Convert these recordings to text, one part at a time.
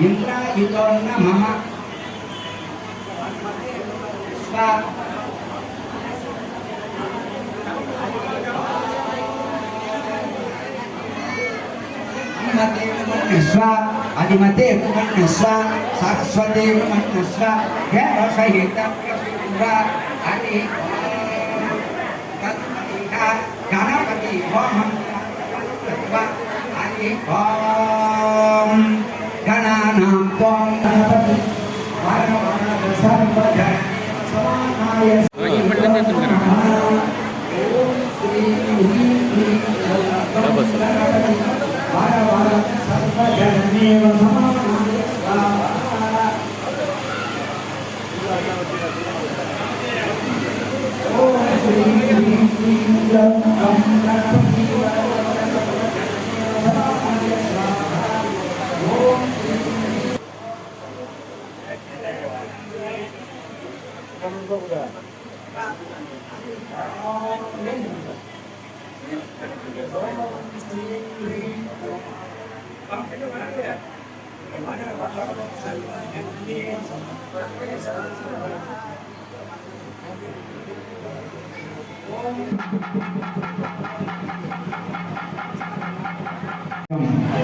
இந்திராயுதோன்ன மம अधिमते ब्रह्मण्यस्व सरस्वती ब्रह्मण्यस्व वेदसहितं हरि गणपति होमं हरि ओम गणानां त्वं गणपति सर्वजन समानाय सर्वजनमेव समानाय स्वाहा ओम श्री ह्रीं क्लीं ग्लौं गणपति समानाय स्वाहा ओम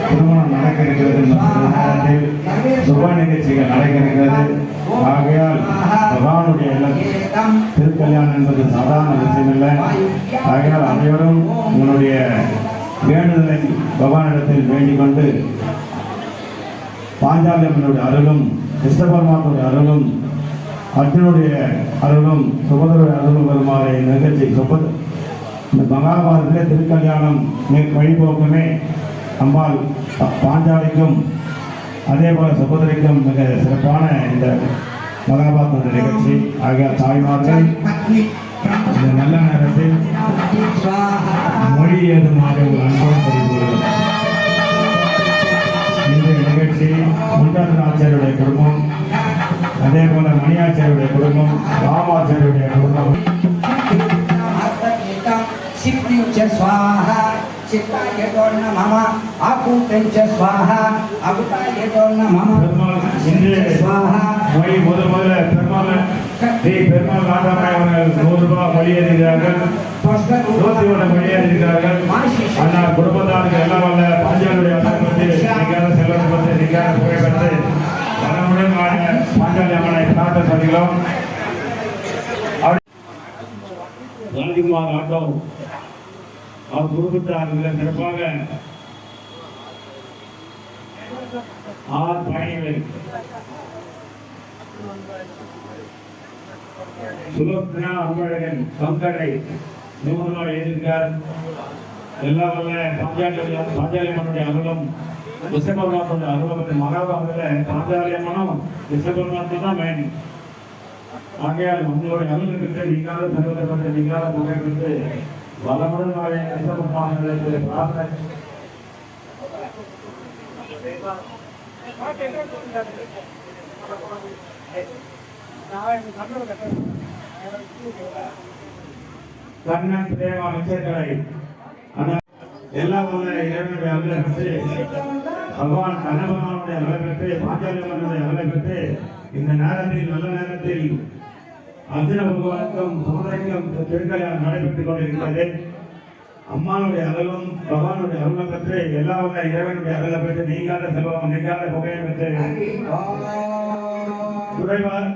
திருமணம் நடக்க இருக்கிறது. சுப நிகழ்ச்சிகள் நடக்க இருக்கிறது. ஆகையால் பகவானுடைய திருக்கல்யாணம் என்பது சாதாரண விஷயமில்லை. ஆகையால் அனைவரும் உங்களுடைய வேண்டுதலை பகவானிடத்தில் வேண்டிக் கொண்டு பாஞ்சாலியம்மனுடைய அருளும் கிருஷ்ணபரமானுடைய அருளும் அர்ஜுனுடைய அருளும் சுபதருடைய அருளும் வருமாறு நிகழ்ச்சி இந்த மகாபாரதத்திலே திருக்கல்யாணம் வழிபோக்குமே அம்பாள் பாஞ்சாலிக்கும் அதே போல சுபதிரைக்கும் மிக சிறப்பான இந்த மகாபாரத நிகழ்ச்சி ஆகிய தாய்மார்கள் இந்த நல்ல நேரத்தில் மொழி ஏதுமாறு அன்புடன் தெரிவித்துள்ளது. இன்றைய நிகழ்ச்சி முண்டாசனாச்சாரியுடைய குடும்பம், அதே போல மணியாச்சாரியுடைய குடும்பம், ராமாச்சாரியுடைய குடும்பம். स्वाहा चित्ताय दोर्ण मम आपूतञ्च स्वाहा अभूताय दोर्ण मम स्वाहा மொழி முதல்ல பெருமாள் ராதாமாய் அவர்கள் 100 ரூபாய் மொழியேறுகிறார்கள். மொழியேறுகிறார்கள். அண்ணா குடும்பத்தாருக்கு எல்லாம் வல்ல பாஞ்சாலியுடைய பற்றி நீங்காத செல்வத்தை பற்றி நீங்காத புகை பெற்று வளமுடன் பாஞ்சாலி அம்மனை பிரார்த்தனை சொல்கிறோம். ராஜ்குமார் ஆட்டோ அவர் குடும்பத்தார்கள் சிறப்பாக 6 பயணிகள் சுலோச்சனா அன்பழகன் கங்கடை 100 ரூபாய் எழுதியிருக்கார். எல்லாம் வல்ல பாஞ்சாலி அம்மனுடைய அருளும் விஸ்வபெருமானுடைய அருளும் மகாபாரதத்தில் பாஞ்சாலி அம்மனும் விஸ்வபெருமானுக்கு தான் வேணும். ஆகையால் உங்களுடைய அருள் பெற்று நீங்காத சர்வத்தை பெற்று நீங்காத புகை பெற்று வளமுடன் விஸ்வபெருமானுடைய பிரார்த்தனை கண்ணன் பிரேமா மிச்சக்கடை எல்லா வல்ல இறைவனுடைய அருளை பெற்று பகவான் கண்ணபகவானுடைய அருளை பெற்று பாஞ்சாலி அம்மனுடைய அருளை பெற்று இந்த நேரத்தில் நல்ல நேரத்தில் அர்ஜுன பகவானுக்கும் சமுதிரைக்கும் திருக்கல்யாணம் நடைபெற்றுக் கொண்டிருக்கிறது. அம்மானுடைய அருளும் பகவானுடைய அருளை பெற்று எல்லா வல்ல இறைவனுடைய அருளை பெற்று நீங்காத செல்வம் நீங்காத புகையை பெற்று துறைவார்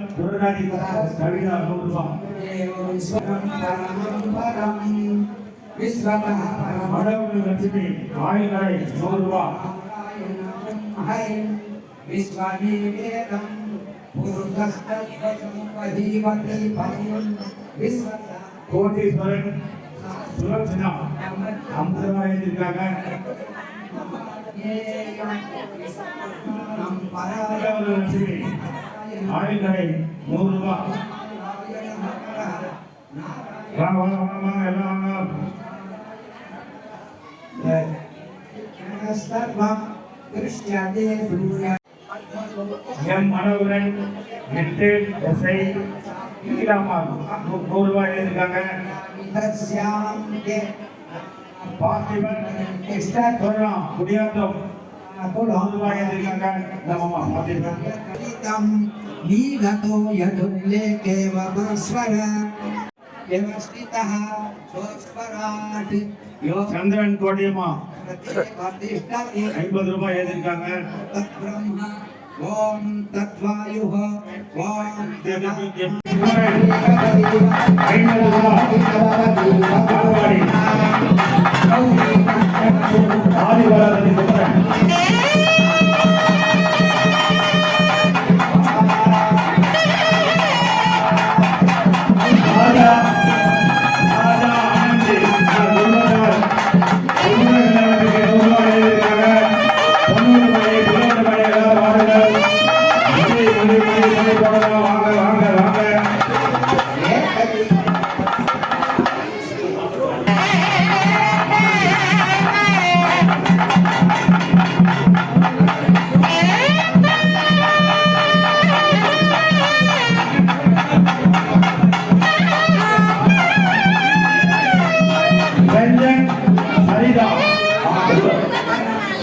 கவிதா 100 ரூபாய் மடவுள் லட்சுமி ஆயுதரை 100 ரூபாய் கோட்டீஸ்வரன் சுலோச்சனா 50 ரூபாய் எழுதியிருக்காங்க. லட்சுமி ஆயுதரை 100 ரூபாய். வாங்க எல்லாம் எம் மனோகரன் எஸ்ஐ ₹100 எழுதியிருக்காங்க. பார்த்திபன் குடியாத்தம் ரூபாய் எழுதியிருக்காங்க இந்த மாமா பார்த்துருக்காங்க लीलतो यदुल्लेखे वस्वर व्यवस्थितः स्वस्वराट् यो சந்திரன் கோடியம்மா प्रतिष्ठति 50 ரூபாய் எழுதியிருக்காங்க तद्ब्रह्म ॐ तद्वायुः ॐ 50 ரூபாய் ஆதிவராதி குமரன்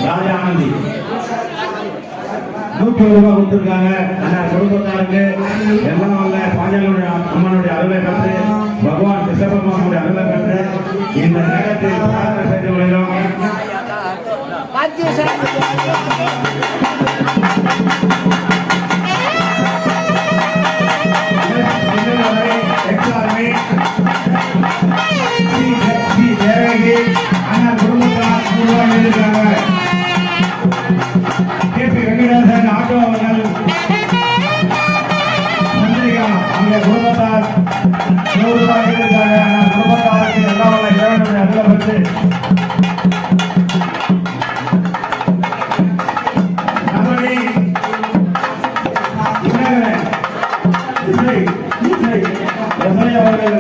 ராஜானந்தி 100 ரூபாய் கொடுத்திருக்காங்க. அந்த குடும்பத்தாருக்கு எல்லாம் வல்ல பாஞ்சாலுடைய அம்மனுடைய அருளை பெற்று பகவான் கிருஷ்ணபெருமானுடைய அருளை பெற்று இந்த நேரத்தில் பிரார்த்தனை செய்து கொள்கிறோம். அண்ணா குடும்பத்தார் 100 ரூபாய் எழுதியிருக்காங்க. கேபி வெங்கடேசன் ஆட்டோ அவர்கள் மந்திரிகா அவங்க குடும்பத்தார் 100 ரூபாய் எழுதியிருக்காங்க. அண்ணா குடும்பத்தாருக்கு எல்லாம் வல்ல இறைவனுடைய அருளை பெற்று நம்மளை இசை அவர்கள்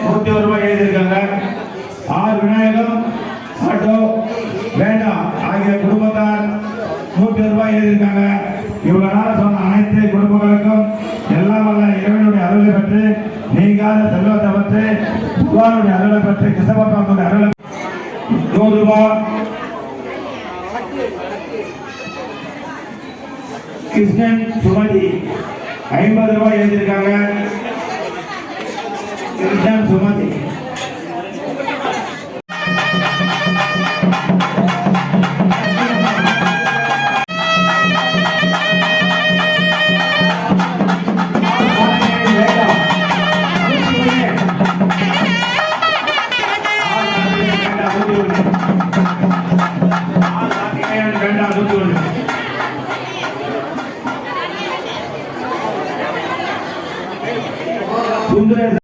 101 ரூபாய் எழுதியிருக்காங்க. ஆர் விநாயகம் ஆட்டோ வேண்டாம் ஆகிய குடும்பத்தார் 100 ரூபாய் எழுதியிருக்காங்க. இவ்வளவு நேரம் சொன்ன அனைத்து குடும்பங்களுக்கும் எல்லாம் வல்ல இறைவனுடைய அருளை பெற்று நீங்காத செல்வத்தை பெற்று பகவானுடைய அருளை பெற்று கிருஷ்ணபெருமானுடைய அருளை 100 ரூபாய் கிருஷ்ணன் சுமதி 50 ரூபாய் எழுதியிருக்காங்க. கிருஷ்ணன் சுமதி சுந்தரேசன்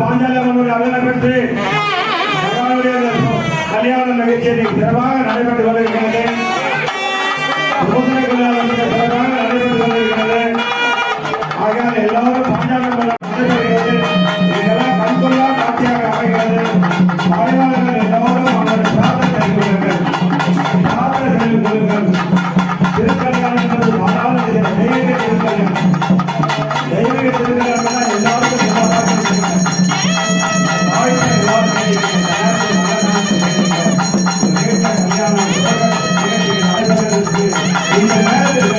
பாஞ்சாலம்மனுடைய அருளை பெற்று கல்யாண நிகழ்ச்சி சிறப்பாக நடைபெற்று கொண்டிருக்கிறது. சிறப்பாக நடைபெற்று கொண்டிருக்கிறது. ஆகையால் எல்லாரும் பாஞ்சாலம்மன் நடைபெறுகிறது. இதெல்லாம் கண்கொள்ளா காட்சியாக அமைகிறது. ஆய்வாளர்கள் எல்லோரும் அவர்கள் பிரார்த்தனை செய்து கொள்ளுங்கள். பிரார்த்தனை செய்து கொள்ளுங்கள். திருக்கல்யாணம் என்பது மாறாத தெய்வீக திருக்கல்யாணம். தெய்வீக திருக்கல்யாணம் எல்லாருக்கும் சிறப்பாக இருக்கிறது. வாழ்க்கை எல்லாரும் கல்யாணம் நடைபெறுவதற்கு இந்த நேரத்தில்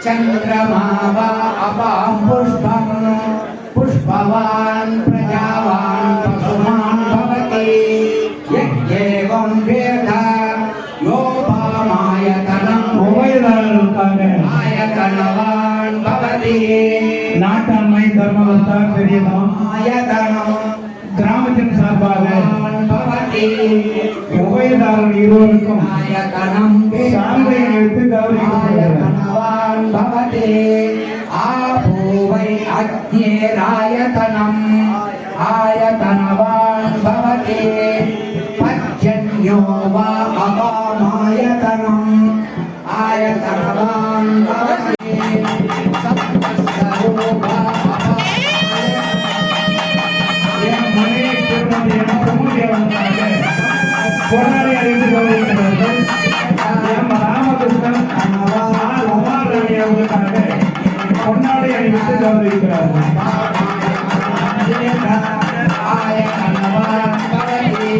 चंद्रमा अपां पुष्पं पुष्पवान् प्रजावान् पशुमान् भवति यज्ञेवं वेद योपामायतनं आयतनवान् भवति நாட்டாண்மை தர்மவர்த்தா பெரியதம் आयतनं கிராமத்தின் சார்பாக भवति உபயதாரர்கள் இருவருக்கும் आयतनं சால்வையை எடுத்து கௌரவிக்கப்படுகிறது. आयतनवान् भवति आपो वै अग्नेरायतनम् आयतनवान् भवति पर्जन्यो वा अपामायतनम् आयतनवान् भवति सप्तस्वरूपा என் மனைவி திருமதி என பிரமுதியவர்களாக பொன்னாடை அணிந்து கௌரவிக்கிறார்கள். எம் ராமகிருஷ்ணன் உமாராணி அவர்களுக்காக பொன்னாடை அணிவித்து கௌரவிக்கிறார்கள். आयतनवान् भवति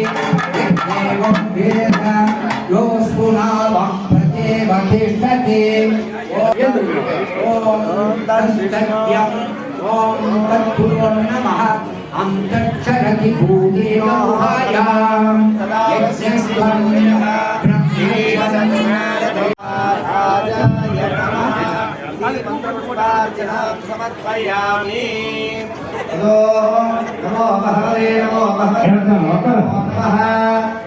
यज्ञेवं वेद योऽस्पुनावं प्रत्येव तिष्ठति ॐ तत्सत्यं ॐ तत्पुरो नमः अन्तक्षरति भूमिरोहायां यज्ञस्त्वं समर्पयामि। नमो भगवते नमो नमः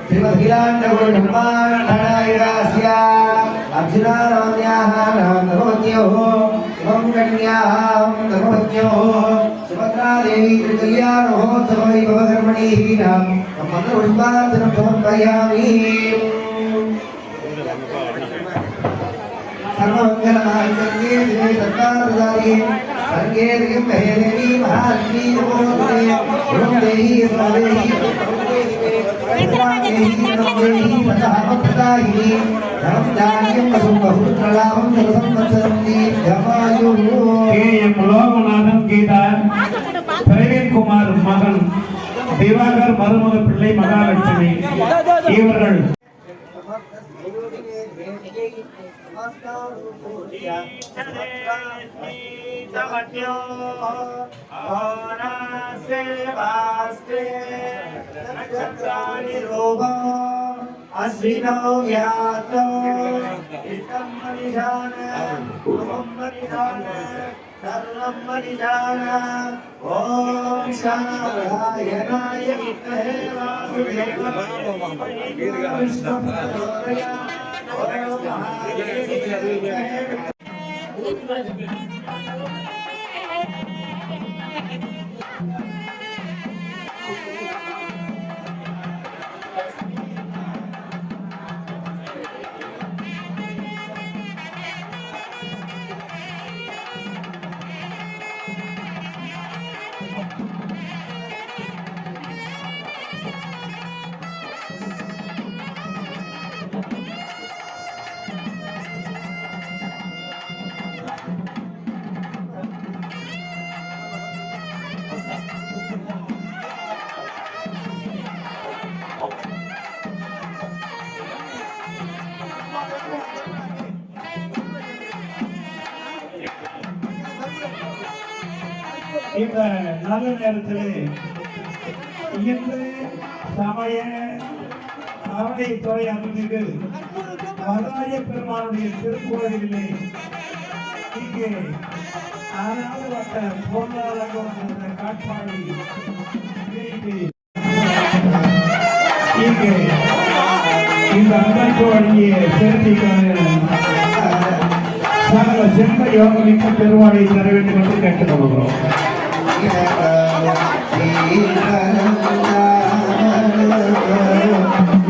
श्रीमद्गीलाण्डगुरुब्रह्माण्डनायरास्य अर्जुनानाम्याः भगवत्योः शिवं कन्यां भगवत्योः सुभद्रादेवी त्रिकल्याणमहोत्सवैभवकर्मणीः मन्त्रपुष्पार्चनं समर्पयामि। सर्वमङ्गलमाङ्गल्ये शिवे सर्वार्थसाधिके सर्गे त्र्यम्बके देवी महालक्ष्मी नमोस्तुते ओं देहि सर्वदेहि सर्वदेहि धनं धान्यं वसुं बहुपुत्रलाभं जलसंवत्सरं दीर्घमायुः KM லோகநாதன் கீதா பிரவீன்குமார் மகன் திவாகர் மருமக பிள்ளை மகாலட்சுமி இவர்கள் अश्विनो व्यातो इष्टं मनिजान शुभं मनिजान सर्वं मनिजान ॐ शानाय विद्महे वासुदेवाय विष्णुपदोदय ॐ இந்த நல்ல நேரத்தில் இன்று சமய அறநிலைத்துறை அருள்மிகு வரதாய பெருமானுடைய திருக்கோயிலிலே இங்கே 6வது வட்ட பொருளாதாரம் என்ற காட்பாடி இங்கே இந்த அன்பைக்கு வழங்கிய சேர்த்திக்கான சகல செல்வ யோகமிக்க பெருவாளை தர வேண்டும் என்று கேட்டுக்கொள்கிறோம்.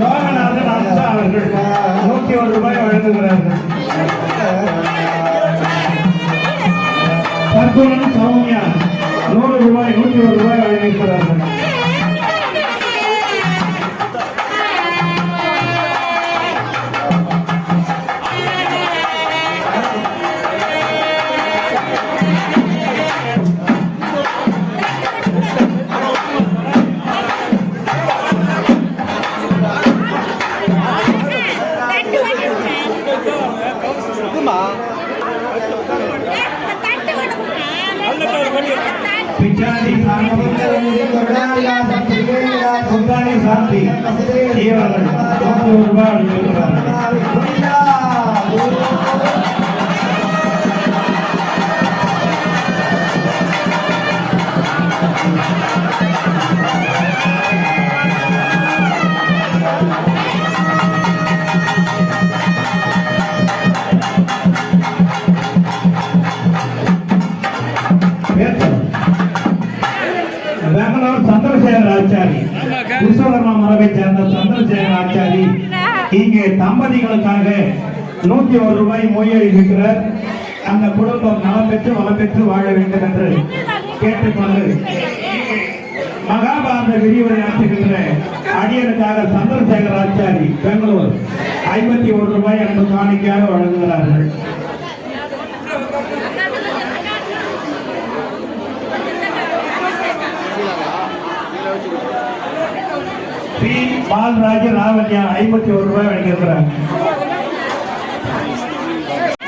லோகநாதன் அம்சா அவர்கள் 101 ரூபாய் வழங்குகிறார்கள். தற்கொலை சௌமியா 100 ரூபாய் 101 ரூபாய் வழங்கியிருக்கிறார்கள். பிச்சாடி சாந்தி இவர்கள் 100 ரூபாய் அளிக்கிறார்கள். பெங்களூர் சந்திரசேகர் ஆச்சாரி விஸ்வகர்மா மரபை சேர்ந்த சந்திரசேகர் ஆச்சாரி இங்கே தம்பதிகளுக்காக 101 ரூபாய் மொய் இருக்கிறார். அந்த குடும்பம் நலம் பெற்று வளம் பெற்று வாழ வேண்டும் என்று கேட்டுக்கொண்டு மகாபாரத விரிவுரை ஆற்றுகின்ற அடியனுக்காக சந்திரசேகர் ஆச்சாரி பெங்களூர் 51 ரூபாய் அன்பு காணிக்கையாக வழங்குகிறார்கள். பி பால்ராஜ் ராவல்யா 51 ரூபாய் வழங்கியிருக்கிறார்.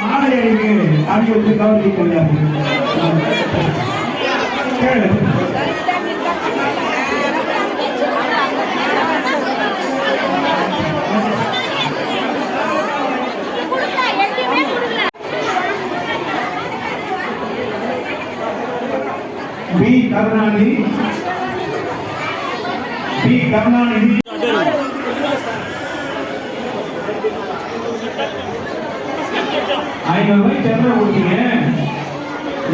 மாலை அணிக்கு ஆகியோருக்கு கவனித்துக் கொள்கிறார்கள். பி கருணாநிதி 500 ரூபாய் சென்னை கொடுத்தீங்க,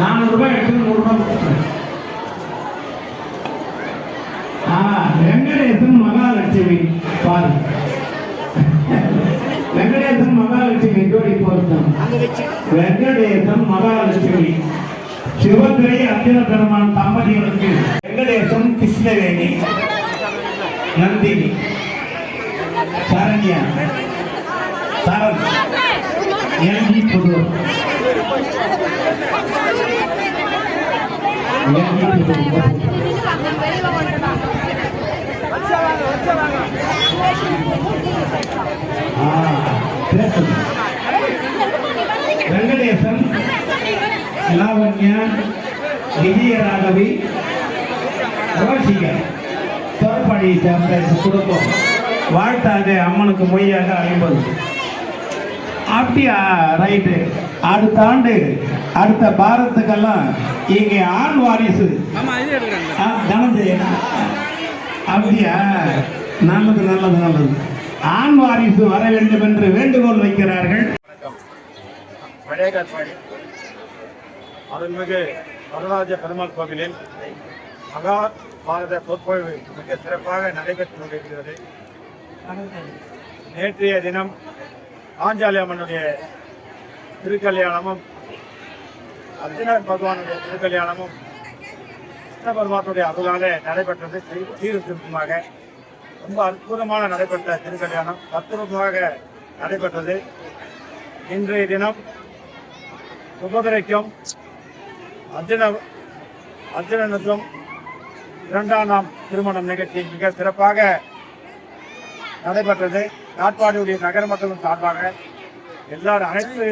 400 ரூபாய் எடுத்து 100 ரூபாய் கொடுத்தேன். வெங்கடேசன் மகாலட்சுமி பாரு, வெங்கடேசன் மகாலட்சுமி ஜோடி பொருத்தம். வெங்கடேசன் மகாலட்சுமி சிவதுரை அர்ஜுன பெருமான் தம்பதிகளுக்கு வெங்கடேசன் கிருஷ்ணவேணி நந்தினி சரண்யா சரண் எல்ஜி புதூர் வெங்கடேசன் லாவண்யா விஜயராகவி ரோஷிகா தோற்பாடியை சேர்ந்த குடும்பம். வாழ்த்தாக அம்மனுக்கு மொய்யாக 50. அப்படியா, ரைட்டு. அடுத்த ஆண்டு அடுத்த பாரத்துக்கெல்லாம் இங்கே ஆண் வாரிசு தனஞ்சயன். அப்படியா, நல்லது நல்லது நல்லது. ஆண் வாரிசு வர வேண்டும் என்று வேண்டுகோள் வைக்கிறார்கள். பழைய காட்பாடி அருள்மிகு வரதராஜ பெருமாள் கோவிலில் மகா பாரத சொற்பொழிவு மிக சிறப்பாக நடைபெற்று கொண்டிருக்கிறது. நேற்றைய தினம் ஆஞ்சாலி அம்மனுடைய திருக்கல்யாணமும் அர்ஜுன பகவானுடைய திருக்கல்யாணமும் கிருஷ்ண பரமாத்மனுடைய அருளாலே நடைபெற்றது. சீரும் திருத்தமாக ரொம்ப அற்புதமான நடைபெற்ற திருக்கல்யாணம் தத்துவமாக நடைபெற்றது. இன்றைய தினம் சுபதிரைக்கும் அர்ஜுனனுக்கும் 2ஆம் திருமணம் நிகழ்ச்சி மிக சிறப்பாக நடைபெற்றது. நாட்பாடியுடைய நகர மக்களின் சார்பாக எல்லாரும் அனைத்து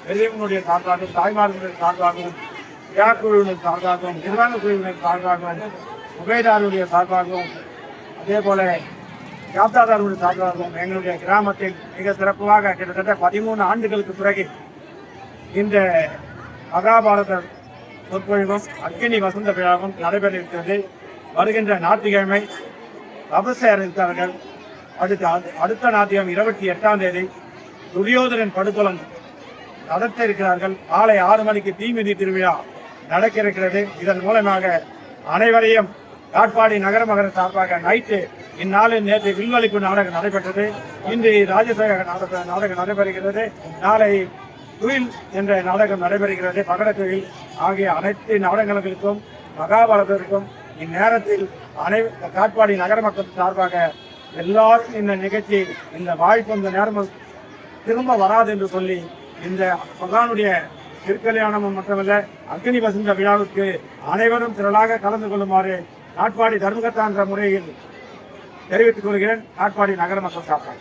பெரியவங்களுடைய சார்பாகவும் தாய்மார்களுடைய சார்பாகவும் விழா குழுவினர் சார்பாகவும் நிர்வாக குழுவினர் சார்பாகவும் புகைதாருடைய சார்பாகவும் அதே போல யாப்தாதாருடைய சார்பாகவும் எங்களுடைய கிராமத்தில் மிக சிறப்பாக கிட்டத்தட்ட 13 ஆண்டுகளுக்கு பிறகு இந்த மகாபாரத சொற்பொழிவும் அக்கினி வசந்த விழாவும் நடைபெற இருக்கிறது. வருகின்ற ஞாயிற்றுக்கிழமை அபிஷேகம் இருக்கிறார்கள். அடுத்த ஞாயிற்றுக்கிழமை 28ஆம் தேதி துரியோதனன் படுகொலம் நடத்த இருக்கிறார்கள். காலை 6 மணிக்கு தீமிதி திருவிழா நடக்க இருக்கிறது. இதன் மூலமாக அனைவரையும் காட்பாடி நகர மகர சார்பாக நைட்டு இந்நாளில் நேற்று வில்வழிப்பு நாடகம் நடைபெற்றது. இன்று ராஜசேகர நாடகம் நடைபெறுகிறது. நாளை துயில் என்ற நாடகம் நடைபெறுகிறது. பகட துயில் ஆகிய அனைத்து நாடகங்களுக்கும் மகாபாரதத்திற்கும் இந்நேரத்தில் காட்பாடி நகர மக்கள் சார்பாக எல்லாரும் இந்த நிகழ்ச்சி இந்த வாய்ப்பு இந்த நேரம் திரும்ப வராது என்று சொல்லி இந்த பகவானுடைய திருக்கல்யாணமும் மட்டுமல்ல அக்னி வசந்த விழாவுக்கு அனைவரும் திரளாக கலந்து கொள்ளுமாறு காட்பாடி தர்மகர்த்தா என்ற முறையில் தெரிவித்துக் கொள்கிறேன். காட்பாடி நகர மக்கள் சார்பாக